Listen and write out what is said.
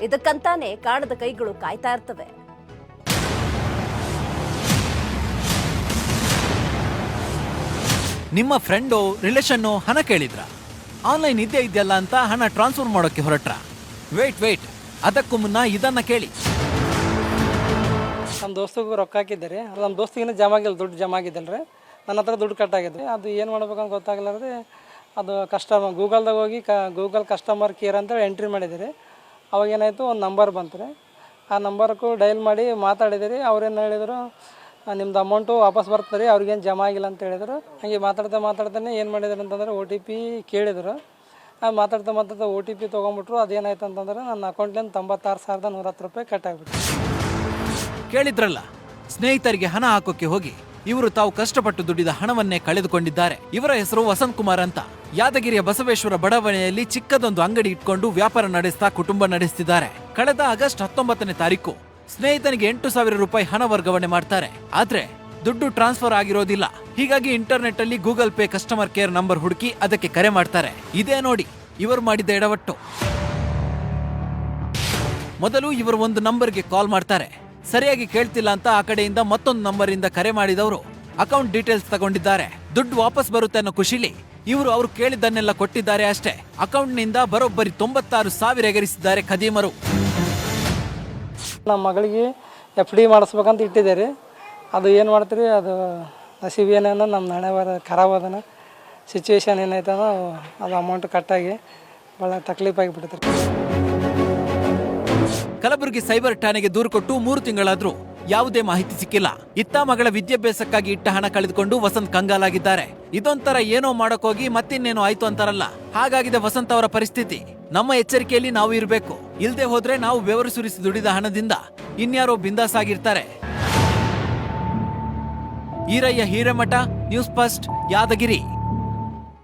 ಇದಕ್ಕಂತಾನೆ ಕಾಣದ ಕೈಗಳು ಕಾಯ್ತಾ ಇರ್ತವೆ. ನಿಮ್ಮ ಫ್ರೆಂಡೋ ರಿಲೇಷನ್ನೋ ಹಣ ಕೇಳಿದ್ರ, ಆನ್ಲೈನ್ ಇದೆಯಲ್ಲ ಅಂತ ಹಣ ಟ್ರಾನ್ಸ್ಫರ್ ಮಾಡೋಕೆ ಹೊರಟ್ರ? ವೇಟ್, ಅದಕ್ಕೂ ಮುನ್ನ ಇದನ್ನ ಕೇಳಿ. ನಮ್ಮ ದೋಸ್ತಿಗೂ ರೊಕ್ಕ ಹಾಕಿದ್ದಾರೆ. ನಮ್ಮ ದೋಸ್ತಿಗಿನ್ನ ಜಮಾ ಆಗಿಲ್ಲ, ದುಡ್ಡು ಜಮಾ ಆಗಿದ್ದಲ್ರಿ. ನನ್ನ ಹತ್ರ ದುಡ್ಡು ಕಟ್ಟಾಗಿದ್ರಿ. ಅದು ಏನು ಮಾಡ್ಬೇಕಂತ ಗೊತ್ತಾಗಲಾರ್ದೆ ಅದು ಗೂಗಲ್ದಾಗ ಹೋಗಿ ಗೂಗಲ್ ಕಸ್ಟಮರ್ ಕೇರ್ ಅಂತೇಳಿ ಎಂಟ್ರಿ ಮಾಡಿದಿರಿ. ಅವಾಗ ಏನಾಯಿತು, ಒಂದು ನಂಬರ್ ಬಂತು ರೀ. ಆ ನಂಬರ್ಗೂ ಡೈಲ್ ಮಾಡಿ ಮಾತಾಡಿದಿರಿ. ಅವ್ರೇನು ಹೇಳಿದರು, ನಿಮ್ದು ಅಮೌಂಟು ವಾಪಸ್ ಬರ್ತದೆ ರೀ, ಅವ್ರಿಗೇನು ಜಮಾ ಆಗಿಲ್ಲ ಅಂತ ಹೇಳಿದರು. ಹಾಗೆ ಮಾತಾಡ್ತಾನೆ ಏನು ಮಾಡಿದ್ರು ಅಂತಂದ್ರೆ OTP ಕೇಳಿದರು. ಮಾತಾಡ್ತಾ OTP ತೊಗೊಂಬಿಟ್ರು. ಅದೇನಾಯ್ತು ಅಂತಂದ್ರೆ ನನ್ನ ಅಕೌಂಟ್ಲಿಂದ 96,110 ರೂಪಾಯಿ ಕಟ್ಟಾಗ್ಬಿಟ್ಟು. ಕೇಳಿದ್ರಲ್ಲ, ಸ್ನೇಹಿತರಿಗೆ ಹಣ ಹಾಕೋಕೆ ಹೋಗಿ ಇವರು ತಾವು ಕಷ್ಟಪಟ್ಟು ದುಡಿದ ಹಣವನ್ನೇ ಕಳೆದುಕೊಂಡಿದ್ದಾರೆ. ಇವರ ಹೆಸರು ವಸಂತ್ ಕುಮಾರ್ ಅಂತ. ಯಾದಗಿರಿಯ ಬಸವೇಶ್ವರ ಬಡಾವಣೆಯಲ್ಲಿ ಚಿಕ್ಕದೊಂದು ಅಂಗಡಿ ಇಟ್ಕೊಂಡು ವ್ಯಾಪಾರ ನಡೆಸ್ತಾ ಕುಟುಂಬ ನಡೆಸ್ತಿದ್ದಾರೆ. ಕಳೆದ ಆಗಸ್ಟ್ 19ನೇ ತಾರೀಕು ಸ್ನೇಹಿತನಿಗೆ 8,000 ರೂಪಾಯಿ ಹಣ ವರ್ಗಾವಣೆ ಮಾಡ್ತಾರೆ. ಆದ್ರೆ ದುಡ್ಡು ಟ್ರಾನ್ಸ್ಫರ್ ಆಗಿರೋದಿಲ್ಲ. ಹೀಗಾಗಿ ಇಂಟರ್ನೆಟ್ ಅಲ್ಲಿ Google pay customer care number ಹುಡುಕಿ ಅದಕ್ಕೆ ಕರೆ ಮಾಡ್ತಾರೆ. ಇದೇ ನೋಡಿ ಇವರು ಮಾಡಿದ ಎಡವಟ್ಟು. ಮೊದಲು ಇವರು ಒಂದು ನಂಬರ್ಗೆ ಕಾಲ್ ಮಾಡ್ತಾರೆ. ಸರಿಯಾಗಿ ಕೇಳ್ತಿಲ್ಲ ಅಂತ ಆ ಕಡೆಯಿಂದ ಮತ್ತೊಂದು ನಂಬರ್ ಇಂದ ಕರೆ ಮಾಡಿದವರು ಅಕೌಂಟ್ ಡೀಟೇಲ್ಸ್ ತಗೊಂಡಿದ್ದಾರೆ. ದುಡ್ಡು ವಾಪಸ್ ಬರುತ್ತೆ ಅನ್ನೋ ಖುಷಿಲಿ ಅವರು ಕೇಳಿದ್ದನ್ನೆಲ್ಲ ಕೊಟ್ಟಿದ್ದಾರೆ ಅಷ್ಟೇ. ಅಕೌಂಟ್ ನಿಂದ ಬರೋಬ್ಬರಿ 96,000 ಎಗರಿಸಿದ್ದಾರೆ ಖದೀಮರು. ನಮ್ಮ ಮಗಳಿಗೆ FD ಮಾಡಿಸ್ಬೇಕಂತ ಇಟ್ಟಿದ್ದೀರಿ. ಅದು ಏನು ಮಾಡ್ತೀರಿ, ಅದು ನಸೀಬ್ ಏನೇನೋ ನಮ್ಮ ನಾಳೆ ಖರಾಬ್ ಅದನ ಸಿಚುವೇಶನ್ ಏನಾಯ್ತದೋ ಅದು ಅಮೌಂಟ್ ಕಟ್ಟಾಗಿ ಭಾಳ ತಕ್ಲೀಫ್ ಆಗಿಬಿಡ್ತೀರಿ. ಕಲಬುರಗಿ ಸೈಬರ್ ಠಾಣೆಗೆ ದೂರು ಕೊಟ್ಟು 3 ತಿಂಗಳಾದ್ರೂ ಯಾವುದೇ ಮಾಹಿತಿ ಸಿಕ್ಕಿಲ್ಲ. ಇತ್ತ ಮಗಳ ವಿದ್ಯಾಭ್ಯಾಸಕ್ಕಾಗಿ ಇಟ್ಟ ಹಣ ಕಳೆದುಕೊಂಡು ವಸಂತ್ ಕಂಗಾಲಾಗಿದ್ದಾರೆ. ಇದೊಂಥರ ಏನೋ ಮಾಡೋಕೋಗಿ ಮತ್ತಿನ್ನೇನೋ ಆಯ್ತು ಅಂತಾರಲ್ಲ, ಹಾಗಾಗಿದೆ ವಸಂತ್ ಅವರ ಪರಿಸ್ಥಿತಿ. ನಮ್ಮ ಎಚ್ಚರಿಕೆಯಲ್ಲಿ ನಾವು ಇರಬೇಕು. ಇಲ್ದೆ ಹೋದ್ರೆ ನಾವು ಬೆವರು ಸುರಿಸಿ ದುಡಿದ ಹಣದಿಂದ ಇನ್ಯಾರೋ ಬಿಂದಾಸ್ ಆಗಿರ್ತಾರೆ. Eerayya Hiremath, news first, Yadgir.